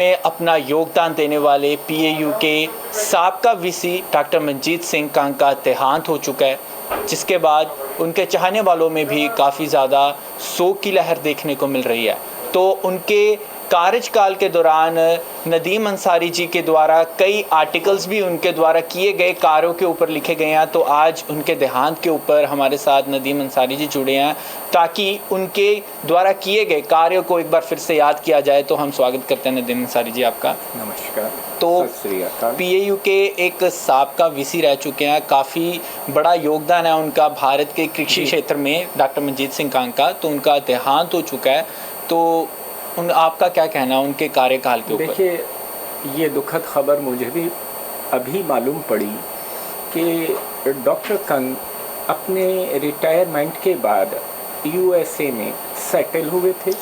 में अपना योगदान देने वाले पीएयू के साबका वीसी डॉक्टर मंजीत सिंह कांग का देहांत हो चुका है, जिसके बाद उनके चाहने वालों में भी काफ़ी ज़्यादा शोक की लहर देखने को मिल रही है। तो उनके कार्यकाल के दौरान नदीम अंसारी जी के द्वारा कई आर्टिकल्स भी उनके द्वारा किए गए कार्यों के ऊपर लिखे गए हैं। तो आज उनके देहांत के ऊपर हमारे साथ नदीम अंसारी जी जुड़े हैं ताकि उनके द्वारा किए गए कार्यों को एक बार फिर से याद किया जाए। तो हम स्वागत करते हैं नदीम अंसारी जी आपका। नमस्कार। तो पीएयू के एक साबका वीसी रह चुके हैं, काफ़ी बड़ा योगदान है उनका भारत के कृषि क्षेत्र में डॉक्टर मंजीत सिंह कांग का। तो उनका देहांत हो चुका है, तो आपका क्या कहना है उनके कार्यकाल के ऊपर? देखिए, ये दुखद खबर मुझे भी अभी मालूम पड़ी कि डॉक्टर कंग अपने रिटायरमेंट के बाद यूएसए में सेटल हुए थे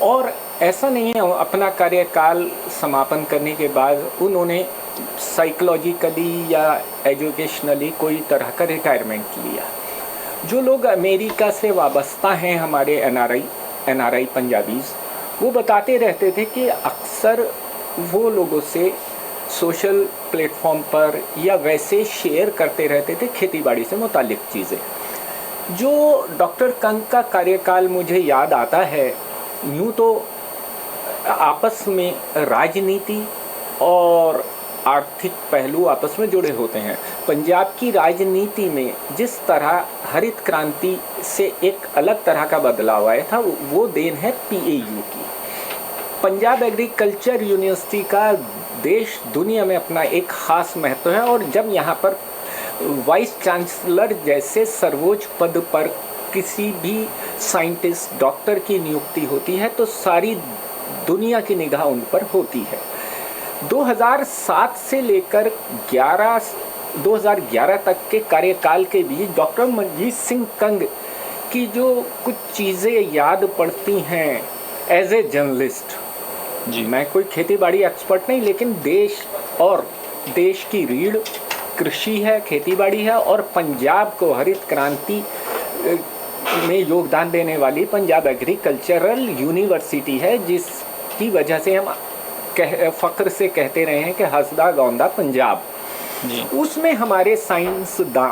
और ऐसा नहीं है अपना कार्यकाल समापन करने के बाद उन्होंने साइकोलॉजिकली या एजुकेशनली कोई तरह का रिटायरमेंट लिया। जो लोग अमेरिका से वाबस्ता हैं, हमारे एनआरआई पंजाबीज़, वो बताते रहते थे कि अक्सर वो लोगों से सोशल प्लेटफॉर्म पर या वैसे शेयर करते रहते थे खेतीबाड़ी से मुतालिक चीज़ें। जो डॉक्टर कंग का कार्यकाल मुझे याद आता है, यूँ तो आपस में राजनीति और आर्थिक पहलू आपस में जुड़े होते हैं। पंजाब की राजनीति में जिस तरह हरित क्रांति से एक अलग तरह का बदलाव आया था, वो देन है पीएयू की। पंजाब एग्रीकल्चर यूनिवर्सिटी का देश दुनिया में अपना एक ख़ास महत्व है और जब यहाँ पर वाइस चांसलर जैसे सर्वोच्च पद पर किसी भी साइंटिस्ट डॉक्टर की नियुक्ति होती है तो सारी दुनिया की निगाह उन पर होती है। 2007 से लेकर 2011 तक के कार्यकाल के बीच डॉक्टर मंजीत सिंह कंग की जो कुछ चीज़ें याद पड़ती हैं एज ए जर्नलिस्ट जी। मैं कोई खेतीबाड़ी एक्सपर्ट नहीं, लेकिन देश की रीढ़ कृषि है, खेतीबाड़ी है और पंजाब को हरित क्रांति में योगदान देने वाली पंजाब एग्रीकल्चरल यूनिवर्सिटी है, जिसकी वजह से हम फ़ख्र से कहते रहे हैं कि हंसदा गाँवदा पंजाब जी। उसमें हमारे साइंसदां,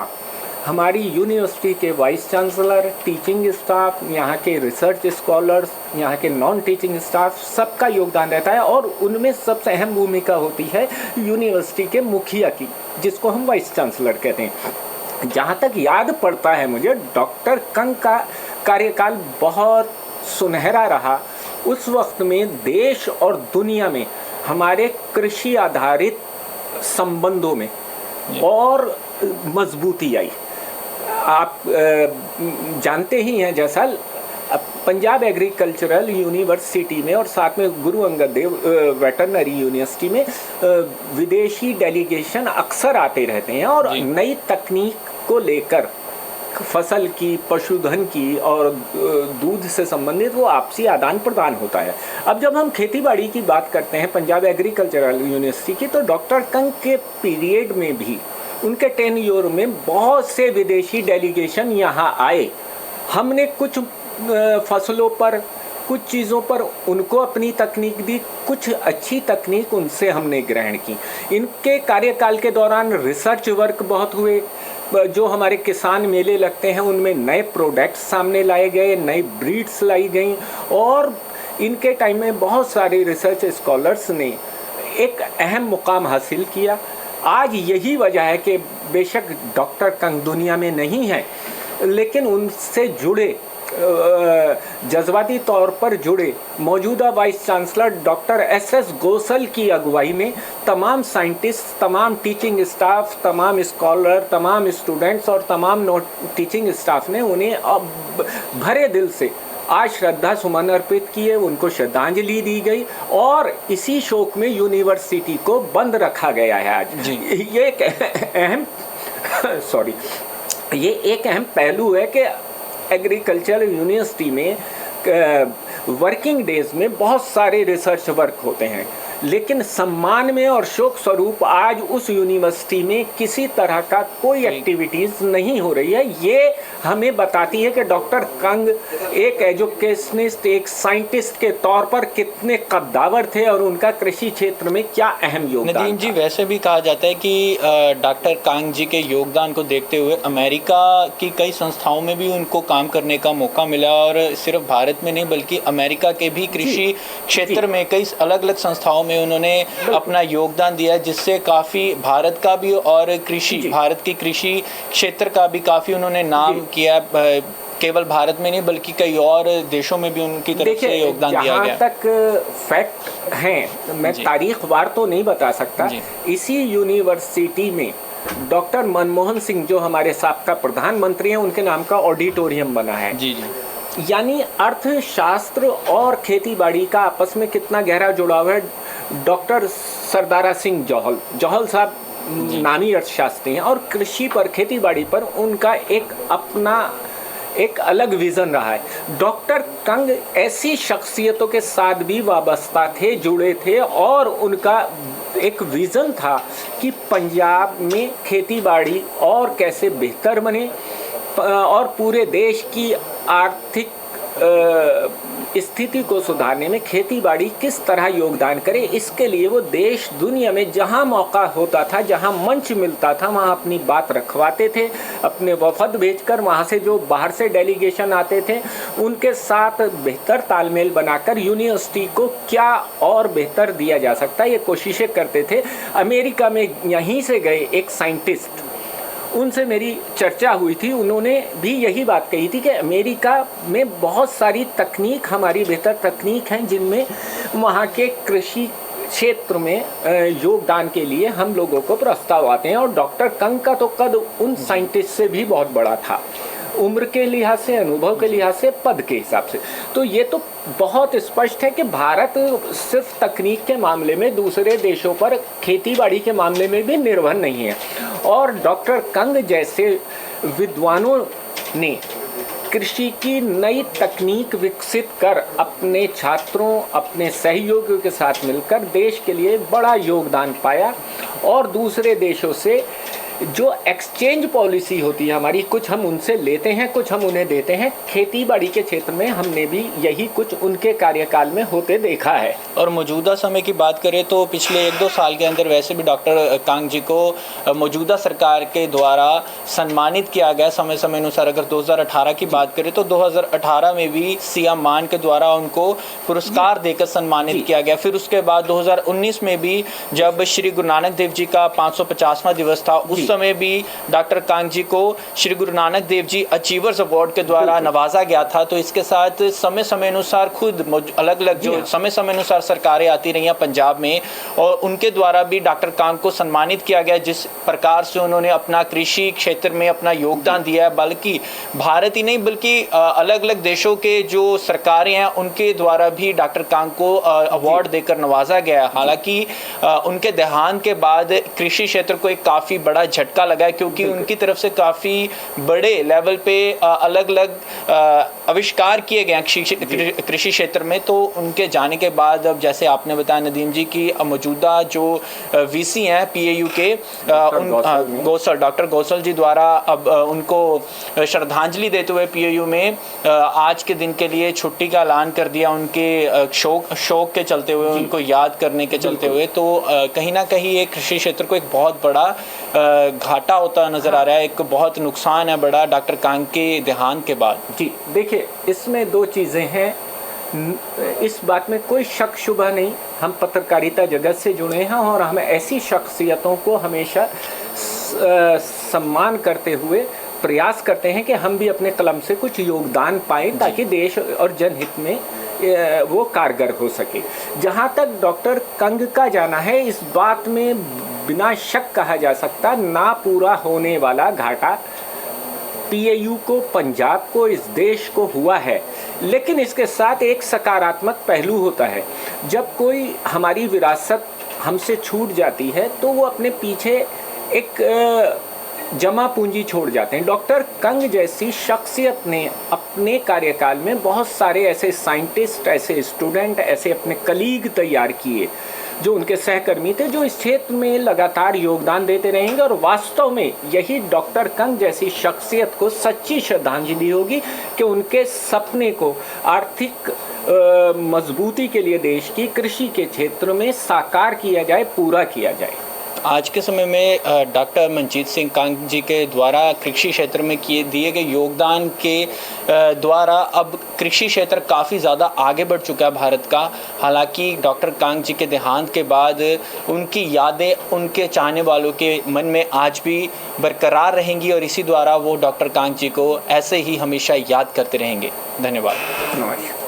हमारी यूनिवर्सिटी के वाइस चांसलर, टीचिंग स्टाफ, यहाँ के रिसर्च स्कॉलर्स, यहाँ के नॉन टीचिंग स्टाफ, सबका योगदान रहता है और उनमें सबसे अहम भूमिका होती है यूनिवर्सिटी के मुखिया की, जिसको हम वाइस चांसलर कहते हैं। जहाँ तक याद पड़ता है मुझे, डॉक्टर कंग का कार्यकाल बहुत सुनहरा रहा। उस वक्त में देश और दुनिया में हमारे कृषि आधारित संबंधों में और मजबूती आई। आप जानते ही हैं, जैसा पंजाब एग्रीकल्चरल यूनिवर्सिटी में और साथ में गुरु अंगद देव वेटरनरी यूनिवर्सिटी में विदेशी डेलीगेशन अक्सर आते रहते हैं और नई तकनीक को लेकर फसल की, पशुधन की और दूध से संबंधित वो आपसी आदान प्रदान होता है। अब जब हम खेतीबाड़ी की बात करते हैं पंजाब एग्रीकल्चरल यूनिवर्सिटी की, तो डॉक्टर कंग के पीरियड में भी उनके टेन्योर में बहुत से विदेशी डेलीगेशन यहाँ आए। हमने कुछ फसलों पर, कुछ चीज़ों पर उनको अपनी तकनीक दी, कुछ अच्छी तकनीक उनसे हमने ग्रहण की। इनके कार्यकाल के दौरान रिसर्च वर्क बहुत हुए। जो हमारे किसान मेले लगते हैं उनमें नए प्रोडक्ट्स सामने लाए गए, नई ब्रीड्स लाई गई और इनके टाइम में बहुत सारे रिसर्च स्कॉलर्स ने एक अहम मुकाम हासिल किया। आज यही वजह है कि बेशक डॉक्टर कंग दुनिया में नहीं है, लेकिन उनसे जुड़े जज्बाती तौर पर जुड़े मौजूदा vice chancellor doctor S Gosal की अगुवाई में तमाम साइंटिस्ट, तमाम टीचिंग स्टाफ, तमाम स्कॉलर, तमाम स्टूडेंट्स और तमाम नॉन टीचिंग स्टाफ ने उन्हें अब भरे दिल से आज श्रद्धा सुमन अर्पित किए, उनको श्रद्धांजलि दी गई और इसी शोक में यूनिवर्सिटी को बंद रखा गया है आज। ये एक अहम ये एक अहम पहलू है कि एग्रीकल्चर यूनिवर्सिटी में वर्किंग डेज में बहुत सारे रिसर्च वर्क होते हैं। लेकिन सम्मान में और शोक स्वरूप आज उस यूनिवर्सिटी में किसी तरह का कोई एक्टिविटीज़ नहीं हो रही है। ये हमें बताती है कि डॉक्टर कंग एक एजुकेशनिस्ट, एक साइंटिस्ट के तौर पर कितने कद्दावर थे और उनका कृषि क्षेत्र में क्या अहम योगदान। नदीम जी, वैसे भी कहा जाता है कि डॉक्टर कांग जी के योगदान को देखते हुए अमेरिका की कई संस्थाओं में भी उनको काम करने का मौका मिला, और सिर्फ भारत में नहीं बल्कि अमेरिका के भी कृषि क्षेत्र में कई अलग अलग संस्थाओं में उन्होंने अपना योगदान दिया, जिससे काफ़ी भारत का भी और भारत की कृषि क्षेत्र का भी काफ़ी उन्होंने नाम किया। केवल भारत में नहीं बल्कि कई और देशों में भी उनकी तरफ से योगदान दिया गया। जहाँ तक फैक्ट हैं, मैं तारीख वार तो नहीं बता सकता। इसी यूनिवर्सिटी में डॉक्टर मनमोहन सिंह, जो हमारे साबका प्रधानमंत्री हैं, उनके नाम का ऑडिटोरियम बना है। जी जी। यानी अर्थशास्त्र और खेतीबाड़ी का आपस में कितना गहरा जुड़ाव है। डॉक्टर सरदारा सिंह जौहल साहब नामी अर्थशास्त्री हैं, और कृषि पर, खेतीबाड़ी पर उनका एक अलग विज़न रहा है। डॉक्टर कंग ऐसी शख्सियतों के साथ भी वाबस्ता थे, जुड़े थे, और उनका एक विज़न था कि पंजाब में खेतीबाड़ी और कैसे बेहतर बने और पूरे देश की आर्थिक स्थिति को सुधारने में खेतीबाड़ी किस तरह योगदान करे। इसके लिए वो देश दुनिया में जहां मौका होता था, जहां मंच मिलता था, वहां अपनी बात रखवाते थे। अपने वफद भेजकर वहां से जो बाहर से डेलीगेशन आते थे उनके साथ बेहतर तालमेल बनाकर यूनिवर्सिटी को क्या और बेहतर दिया जा सकता है, ये कोशिशें करते थे। अमेरिका में यहीं से गए एक साइंटिस्ट, उनसे मेरी चर्चा हुई थी, उन्होंने भी यही बात कही थी कि अमेरिका में बहुत सारी तकनीक, हमारी बेहतर तकनीक हैं, जिनमें वहाँ के कृषि क्षेत्र में योगदान के लिए हम लोगों को प्रस्ताव आते हैं। और डॉक्टर कंग का तो कद उन साइंटिस्ट से भी बहुत बड़ा था, उम्र के लिहाज से, अनुभव के लिहाज से, पद के हिसाब से। तो ये तो बहुत स्पष्ट है कि भारत सिर्फ तकनीक के मामले में दूसरे देशों पर खेतीबाड़ी के मामले में भी निर्भर नहीं है। और डॉक्टर कंग जैसे विद्वानों ने कृषि की नई तकनीक विकसित कर अपने छात्रों, अपने सहयोगियों के साथ मिलकर देश के लिए बड़ा योगदान पाया। और दूसरे देशों से जो एक्सचेंज पॉलिसी होती है हमारी, कुछ हम उनसे लेते हैं, कुछ हम उन्हें देते हैं। खेतीबाड़ी के क्षेत्र में हमने भी यही कुछ उनके कार्यकाल में होते देखा है। और मौजूदा समय की बात करें तो पिछले 1-2 साल के अंदर वैसे भी डॉक्टर कांग जी को मौजूदा सरकार के द्वारा सम्मानित किया गया समय समय अनुसार। अगर 2018 की बात करें तो 2018 में भी सीएम मान के द्वारा उनको पुरस्कार देकर सम्मानित किया गया। फिर उसके बाद 2019 में भी जब श्री गुरु नानक देव जी का 550वां दिवस था, उस समय भी डॉक्टर कांग जी को श्री गुरु नानक देव जी अचीवर्स अवार्ड के द्वारा नवाजा गया था। तो इसके साथ समय समय अनुसार खुद अलग अलग जो समय समय अनुसार सरकारें आती रही हैं पंजाब में, और उनके द्वारा भी डॉक्टर कांग को सम्मानित किया गया। जिस प्रकार से उन्होंने अपना कृषि क्षेत्र में अपना योगदान दिया है, बल्कि भारत ही नहीं बल्कि अलग अलग देशों के जो सरकारें हैं उनके द्वारा भी डॉक्टर कांग को अवार्ड देकर नवाजा गया है। हालांकि उनके देहांत के बाद कृषि क्षेत्र को एक काफ़ी बड़ा झटका लगा है, क्योंकि उनकी तरफ से काफ़ी बड़े लेवल पे अलग अलग आविष्कार किए गए कृषि क्षेत्र में। तो उनके जाने के बाद अब जैसे आपने बताया नदीम जी की मौजूदा जो वीसी हैं पीएयू के डॉक्टर गोसल जी द्वारा अब उनको श्रद्धांजलि देते हुए पीएयू में आज के दिन के लिए छुट्टी का ऐलान कर दिया, उनके शोक के चलते हुए, उनको याद करने के चलते हुए। तो कहीं ना कहीं ये कृषि क्षेत्र को एक बहुत बड़ा घाटा होता नजर आ रहा है, एक बहुत नुकसान है बड़ा डॉक्टर कांग के देहांत के बाद। जी देखिए, इसमें 2 चीज़ें हैं, इस बात में कोई शक शुबा नहीं। हम पत्रकारिता जगत से जुड़े हैं और हम ऐसी शख्सियतों को हमेशा सम्मान करते हुए प्रयास करते हैं कि हम भी अपने कलम से कुछ योगदान पाएं, ताकि देश और जनहित में वो कारगर हो सके। जहाँ तक डॉक्टर कंग का जाना है, इस बात में बिना शक कहा जा सकता, ना पूरा होने वाला घाटा पीएयू को, पंजाब को, इस देश को हुआ है। लेकिन इसके साथ एक सकारात्मक पहलू होता है। जब कोई हमारी विरासत हमसे छूट जाती है तो वो अपने पीछे एक जमा पूंजी छोड़ जाते हैं। डॉक्टर कंग जैसी शख्सियत ने अपने कार्यकाल में बहुत सारे ऐसे साइंटिस्ट, ऐसे स्टूडेंट, ऐसे अपने कलीग तैयार किए जो उनके सहकर्मी थे, जो इस क्षेत्र में लगातार योगदान देते रहेंगे। और वास्तव में यही डॉक्टर कंग जैसी शख्सियत को सच्ची श्रद्धांजलि होगी कि उनके सपने को आर्थिक मजबूती के लिए देश की कृषि के क्षेत्र में साकार किया जाए, पूरा किया जाए। आज के समय में डॉक्टर मनजीत सिंह कांग जी के द्वारा कृषि क्षेत्र में दिए गए योगदान के द्वारा अब कृषि क्षेत्र काफ़ी ज़्यादा आगे बढ़ चुका है भारत का। हालांकि डॉक्टर कांग जी के देहांत के बाद उनकी यादें उनके चाहने वालों के मन में आज भी बरकरार रहेंगी और इसी द्वारा वो डॉक्टर कांग जी को ऐसे ही हमेशा याद करते रहेंगे। धन्यवाद। नमस्कार।